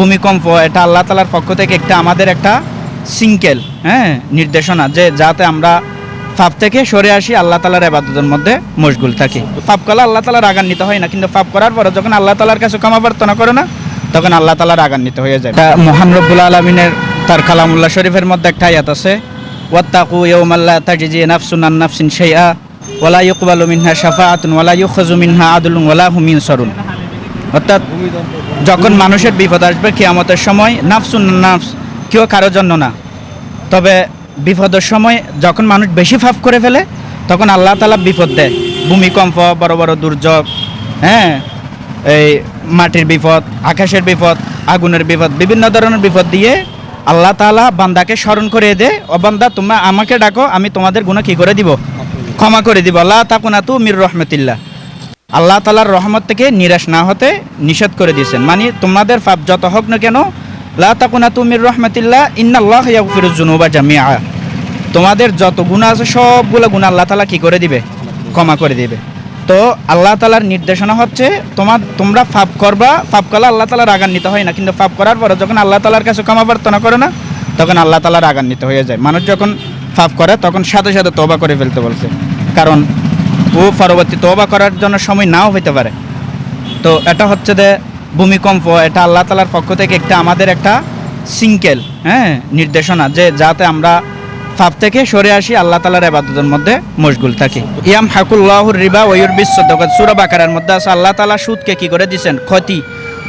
ভূমিকম্প, এটা আল্লাহ তাআলার পক্ষ থেকে আমাদের একটা সিঙ্কেল নির্দেশনা, যে যাতে আমরা পাপ থেকে সরে আসি, আল্লাহ তাআলার ইবাদতের মধ্যে মশগুল থাকি। পাপ করলে আল্লাহ তাআলা রাগান্বিত হয় না, কিন্তু পাপ করার পরে যখন আল্লাহ তাআলার কাছে ক্ষমা প্রার্থনা করে না, তখন আল্লাহ তাআলা রাগান্বিত হয়ে যায়। মহান রব্বুল আলামিনের তার কালামুল্লাহ শরীফের মধ্যে একটা আয়াত আছে, ওয়াত্তাকু ইয়াওমান লা তাজজি নাফসুন আন নাফসিন শাইআ ওয়ালা ইউকবালু মিনহা শাফাআতুন ওয়ালা ইউখাযু মিনহা আদলুন ওয়ালা হুম ইনসারুন। অর্থাৎ যখন মানুষের বিপদ আসবে কিয়ামতের সময়, নাফসুন নাফস, কেউ কারোর জন্য না, তবে বিপদের সময় যখন মানুষ বেশি পাপ করে ফেলে, তখন আল্লাহ তাআলা বিপদ দেয়। ভূমিকম্প, বড় বড় দুর্যোগ, এই মাটির বিপদ, আকাশের বিপদ, আগুনের বিপদ, বিভিন্ন ধরনের বিপদ দিয়ে আল্লাহ তাআলা বান্দাকে স্মরণ করে দেয়, ও বান্দা তোমরা আমাকে ডাকো, আমি তোমাদের গুনাহ কি করে দিব? ক্ষমা করে দিব। লা তাকুনাতু মির রাহমাতিল্লাহ, আল্লাহ তাআলার রহমত থেকে নিরাশ না হতে নিষেধ করে দিয়েছেন। মানে তোমাদের পাপ যত হোক না কেন, লা তাকুনাতু মির রাহমাতিল্লাহ ইন্নাল্লাহ ইয়াগফিরুয যুনুবা জামিআ, তোমাদের যত গুনাহ আছে সবগুলো গুনাহ আল্লাহ তাআলা কি করে দিবে? ক্ষমা করে দিবে। তো আল্লাহ তাআলার নির্দেশনা হচ্ছে তোমরা পাপ করবা, পাপ করলে আল্লাহ তাআলা রাগান্বিত হয় না, কিন্তু পাপ করার পরে যখন আল্লাহ তাআলার কাছে ক্ষমা প্রার্থনা করো না, তখন আল্লাহ তাআলা রাগান্বিত হয়ে যায়। মানুষ যখন পাপ করে তখন সাথে সাথে তওবা করে ফেলতে বলছে, কারণ ও পরবর্তী তওবা করার জন্য সময় নাও হইতে পারে। তো এটা হচ্ছে যে ভূমিকম্প, এটা আল্লাহ তাআলার পক্ষ থেকে আমাদের একটা সিঙ্কেল নির্দেশনা, যে যাতে আমরা পাপ থেকে সরে আসি, আল্লাহ তাআলার ইবাদতের মধ্যে মশগুল থাকি। ইয়াম হাকুল্লাহুর রিবা ওয়া ইউরবিস সাদাকাত, সূরা বাকারার মধ্যে আছে আল্লাহ তাআলা সুদকে কি করে দিয়েছেন?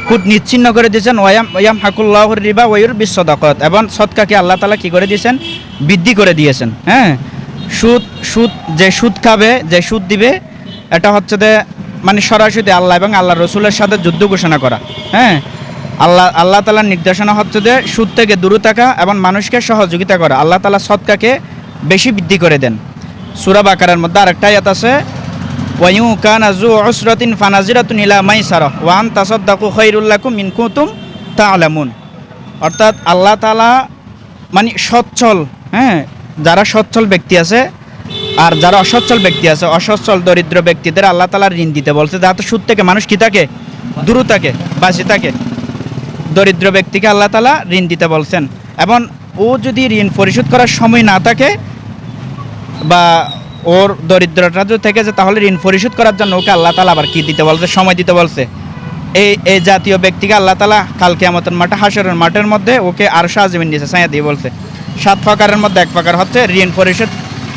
খুদ নিচ্ছিন্ন করে দিয়েছেন। ইয়াম হাকুল্লাহুর রিবা ওয়া ইউরবিস সাদাকাত, এবং সদকাকে আল্লাহ তাআলা কি করে দিয়েছেন? বৃদ্ধি করে দিয়েছেন। সুদ যে সুদ খাবে, যে সুদ দিবে, এটা হচ্ছে মানে সরাসরি আল্লাহ এবং আল্লাহ রসুলের সাথে যুদ্ধ ঘোষণা করা। আল্লাহ তাআলার নির্দেশনা হচ্ছে যে সুদ থেকে দূরে থাকা এবং মানুষকে সহযোগিতা করা। আল্লাহ তাআলা সদকাকে বেশি বৃদ্ধি করে দেন। সূরা বাকারার মধ্যে আরেকটা আয়াত আছে, ওয়া ইউ কানা যু উসরাতিন ফানাজিরাতুন ইলা মাইসারা ওয়া আন তাসাদদাকু খায়রুল লাকুম ইন কুনতুম তা'লামুন। অর্থাৎ আল্লাহ তাআলা মানে সচ্ছল, যারা সচ্ছল ব্যক্তি আছে আর যারা অসচ্ছল ব্যক্তি আছে, অসচ্ছল দরিদ্র ব্যক্তিদের আল্লাহ তাআলা ঋণ দিতে বলছে, যাতে সুদ থেকে মানুষ কি থাকে? দূরে থাকে, বাঁচে থাকে। দরিদ্র ব্যক্তিকে আল্লাহ তাআলা ঋণ দিতে বলছেন, এবং ও যদি ঋণ পরিশোধ করার সময় না থাকে বা ওর দরিদ্রতা যদি থেকে যায়, তাহলে ঋণ পরিশোধ করার জন্য ওকে আল্লাহ তাআলা আবার কি দিতে বলছে? সময় দিতে বলছে। এই জাতীয় ব্যক্তিকে আল্লাহ তাআলা কাল কিয়ামতের মাঠে, হাশরের মাঠের মধ্যে ওকে আরশে আজিমের নিচে ছায়া দিয়ে বলছে। 7 প্রকারের মধ্যে এক প্রকার হচ্ছে ঋণ পরিশোধ,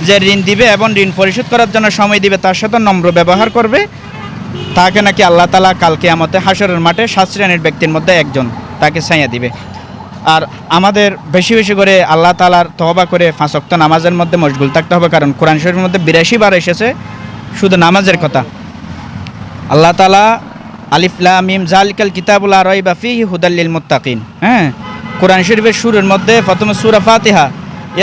যে ঋণ দিবে এবং ঋণ পরিশোধ করার জন্য সময় দিবে, তার সাথে নম্র ব্যবহার করবে, তাকে নাকি আল্লাহ তাআলা কাল কিয়ামতে হাশরের মাঠে 7 শ্রেণীর ব্যক্তির মধ্যে একজন, তাকে ছায়া দিবে। আর আমাদের বেশি বেশি করে আল্লাহ তাআলার তওবা করে 5 ওয়াক্ত নামাজের মধ্যে মশগুল থাকতে হবে, কারণ কোরআন শরীফের মধ্যে 82 বার এসেছে শুধু নামাজের কথা। আল্লাহ তাআলা আলিফ লাম মিম যালিকাল কিতাবুল লা রাইবা ফীহি হুদাল লিল মুত্তাকিন, কোরআন শরীফের শুরুর মধ্যে প্রথমে সূরা ফাতিহা,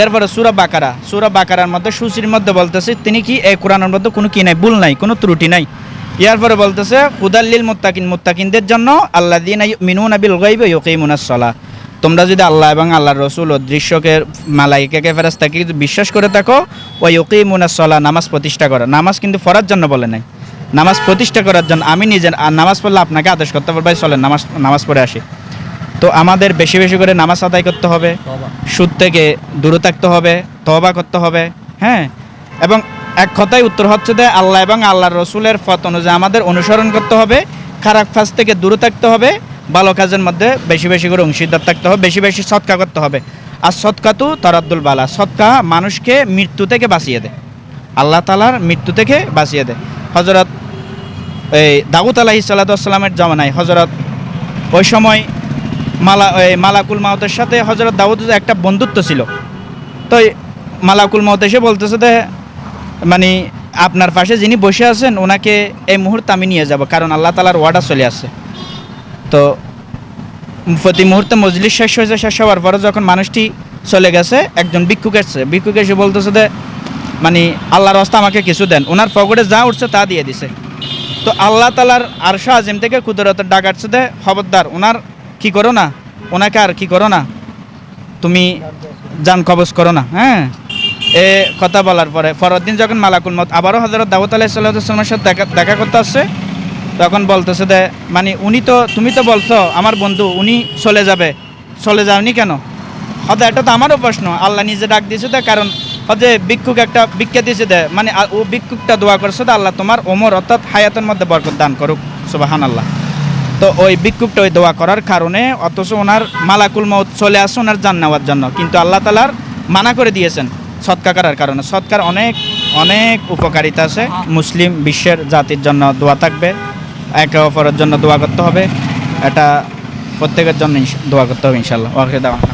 এরপরে সূরা বাকারা। সূরা বাকারার মধ্যে সূচির মধ্যে বলতেছে তিনি কি এই কোরআনের মধ্যে কোনো কি নাই, ভুল নাই, কোনো ত্রুটি নাই। এরপরে বলতেছে হুদাল লিল মুত্তাকিন, মুত্তাকিনদের জন্য, আল্লাযীনা ইউমিনুনা বিল গায়বি ওয়া ইয়াকিমুনাস সালাহ, তোমরা যদি আল্লাহ এবং আল্লাহর রসুল ও দৃশ্যকে, মালাইকাকে, ফেরেশতাকে বিশ্বাস করে থাকো, ওয়া ইয়াকিমুনাস সালাহ, নামাজ প্রতিষ্ঠা করো। নামাজ কিন্তু পড়ার জন্য বলে নাই, নামাজ প্রতিষ্ঠা করার জন্য। আমি নিজে নামাজ পড়লে আপনাকে আদেশ করতে পারবো, ভাই চলেন নামাজ পড়ে আসি। তো আমাদের বেশি বেশি করে নামাজ আদায় করতে হবে, সুদ থেকে দূরে থাকতে হবে, তওবা করতে হবে, এবং এক কথায় উত্তর হচ্ছে যে আল্লাহ এবং আল্লাহর রসুলের পথ অনুযায়ী আমাদের অনুসরণ করতে হবে, খারাপ কাজ থেকে দূরে থাকতে হবে, ভালো কাজের মধ্যে বেশি বেশি করে অংশীদার থাকতে হবে, বেশি বেশি সদকা করতে হবে। আর সদকাতু তারাদ্দুল বালা, সদকা মানুষকে মৃত্যু থেকে বাঁচিয়ে দেয়, আল্লাহ তাআলার মৃত্যু থেকে বাঁচিয়ে দেয়। হযরত দাউদ আলাইহিস সালাতু ওয়াস সালামের জামানায় ওই সময় মালাকুল মাউতের সাথে হযরত দাউদের একটা বন্ধুত্ব ছিল। তো মালাকুল মাউত এসে বলতেছে যে মানে আপনার পাশে যিনি বসে আছেন ওনাকে এই মুহূর্তে আমি নিয়ে যাব, কারণ আল্লাহ তাআলার ওয়াদা চলে আসছে। তো প্রতি মুহূর্তে মজলিস শেষ হওয়ার পরে যখন মানুষটি চলে গেছে, একজন ভিক্ষুক এসে বলতেছে যে মানে আল্লাহর রাস্তা আমাকে কিছু দেন। ওনার পকেটে যা উঠছে তা দিয়ে দিছে। তো আল্লাহ তাআলার আরশে আজিম থেকে কুদরতের ডাক আসছে যে খবরদার ওনার কি করো না, ওনাকে আর কি করো না, তুমি জান কবজ করো না। এ কথা বলার পরে পরের দিন যখন মালাকুল মউত আবারও হযরত দাউদ আলাইহিস সালামের সাথে দেখা করতে আসছে, তখন বলতেছে যে মানে তুমি তো বলছো আমার বন্ধু উনি চলে যাওনি কেন? হয়তো এটা তো আমারও প্রশ্ন। আল্লাহ নিজে ডাক দিয়েছে দে, কারণ যে ভিক্ষুক একটা ভিক্ষা দিয়েছে দে, মানে ও ভিক্ষুকটা দোয়া করছে দে আল্লাহ তোমার ওমর অর্থাৎ হায়াতের মধ্যে বরকত দান করুক, সুবহানাল্লাহ। তো ওই ভিক্ষুকটা ওই দোয়া করার কারণে অথচ ওনার মালাকুল মউত চলে আসে ওনার জান নেওয়ার জন্য, কিন্তু আল্লাহ তাআলার মানা করে দিয়েছেন সৎকা করার কারণে। সৎকার অনেক অনেক উপকারিতা আছে। মুসলিম বিশ্বের জাতির জন্য দোয়া থাকবে, একে অপরের জন্য দোয়া করতে হবে, এটা প্রত্যেকের জন্য দোয়া করতে হবে ইনশাআল্লাহ। ওয়াখির দাওয়ানা।